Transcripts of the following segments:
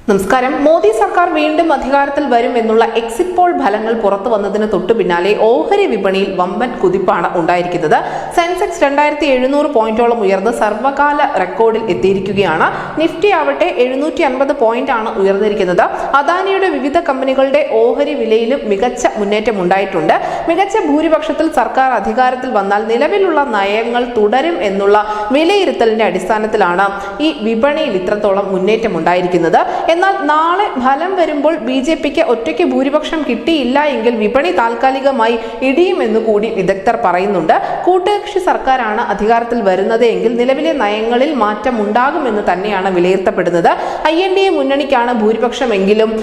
നമസ്കാരം. മോദി സർക്കാർ വീണ്ടും അധികാരത്തിൽ വരും എന്നുള്ള എക്സിറ്റ് പോൾ ഫലങ്ങൾ പുറത്തു വന്നതിന് തൊട്ടു പിന്നാലെ ഓഹരി വിപണിയിൽ വമ്പൻ കുതിപ്പാണ് ഉണ്ടായിരിക്കുന്നത്. സെൻസെക്സ് 2700 പോയിന്റോളം ഉയർന്ന് സർവകാല റെക്കോർഡിൽ എത്തിയിരിക്കുകയാണ്. നിഫ്റ്റി ആവട്ടെ 750 പോയിന്റ് ആണ് ഉയർന്നിരിക്കുന്നത്. അദാനിയുടെ വിവിധ കമ്പനികളുടെ ഓഹരി വിലയിലും മികച്ച മുന്നേറ്റം ഉണ്ടായിട്ടുണ്ട്. മികച്ച ഭൂരിപക്ഷത്തിൽ സർക്കാർ അധികാരത്തിൽ വന്നാൽ നിലവിലുള്ള നയങ്ങൾ തുടരും എന്നുള്ള വിലയിരുത്തലിന്റെ അടിസ്ഥാനത്തിലാണ് ഈ വിപണിയിൽ ഇത്രത്തോളം മുന്നേറ്റം ഉണ്ടായിരിക്കുന്നത്. എന്നാൽ നാളെ ഫലം വരുമ്പോൾ ബി.ജെ.പിക്ക് ഒറ്റയ്ക്ക് ഭൂരിപക്ഷം കിട്ടിയില്ല എങ്കിൽ വിപണി താൽക്കാലികമായി ഇടിയുമെന്ന് കൂടി വിദഗ്ധർ പറയുന്നുണ്ട്. കൂട്ടുകക്ഷി സർക്കാരാണ് അധികാരത്തിൽ വരുന്നത് എങ്കിൽ നിലവിലെ നയങ്ങളിൽ മാറ്റം ഉണ്ടാകുമെന്ന് തന്നെയാണ് വിലയിരുത്തപ്പെടുന്നത്. INDA മുന്നണിക്കാണ് ഭൂരിപക്ഷമെങ്കിലും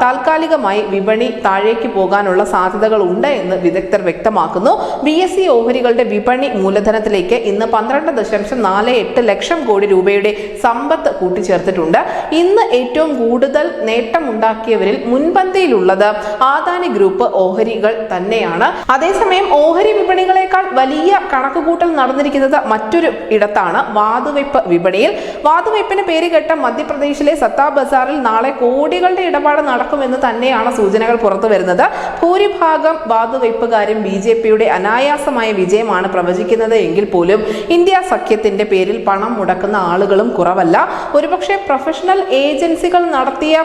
താൽക്കാലികമായി വിപണി താഴേക്ക് പോകാനുള്ള സാധ്യതകൾ ഉണ്ട് എന്ന് വിദഗ്ധർ വ്യക്തമാക്കുന്നു. BSE ഓഹരികളുടെ വിപണി മൂലധനത്തിലേക്ക് ഇന്ന് 12.48 ലക്ഷം കോടി രൂപയുടെ സമ്പത്ത് കൂട്ടിച്ചേർത്തിട്ടുണ്ട്. ഇന്ന് ഏറ്റവും കൂടുതൽ നേട്ടമുണ്ടാക്കിയവരിൽ മുൻപന്തിയിലുള്ളത് അദാനി ഗ്രൂപ്പ് ഓഹരികൾ തന്നെയാണ്. അതേസമയം ഓഹരി വിപണികളെക്കാൾ വലിയ കണക്കുകൂട്ടൽ നടന്നിരിക്കുന്നത് മറ്റൊരു ഇടത്താണ്, വാതുവയ്പ് വിപണിയിൽ. വാതുവയ്പിന് പേര് കേട്ട മധ്യപ്രദേശിലെ സത്താ ബസാറിൽ നാളെ കോടികളുടെ ഇടപാട് നടക്കുമെന്ന് തന്നെയാണ് സൂചനകൾ പുറത്തു വരുന്നത്. ഭൂരിഭാഗം വാതുവയ്പുകാരും BJPയുടെ അനായാസമായ വിജയമാണ് പ്രവചിക്കുന്നത് എങ്കിൽ പോലും ഇന്ത്യ സഖ്യത്തിന്റെ പേരിൽ പണം മുടക്കുന്ന ആളുകളും കുറവല്ല. ഒരുപക്ഷെ പ്രൊഫഷണൽ ഏജൻസികൾ നടത്തിയ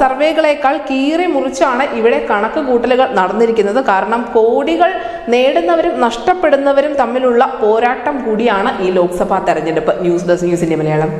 സർവേകളെക്കാൾ കീറി മുറിച്ചാണ് ഇവിടെ കണക്ക് കൂട്ടലുകൾ നടന്നിരിക്കുന്നത്. കാരണം കോടികൾ നേടുന്നവരും നഷ്ടപ്പെടുന്നവരും തമ്മിലുള്ള പോരാട്ടം കൂടിയാണ് ഈ ലോക്സഭാ തെരഞ്ഞെടുപ്പ്. News desk news India Malayalam.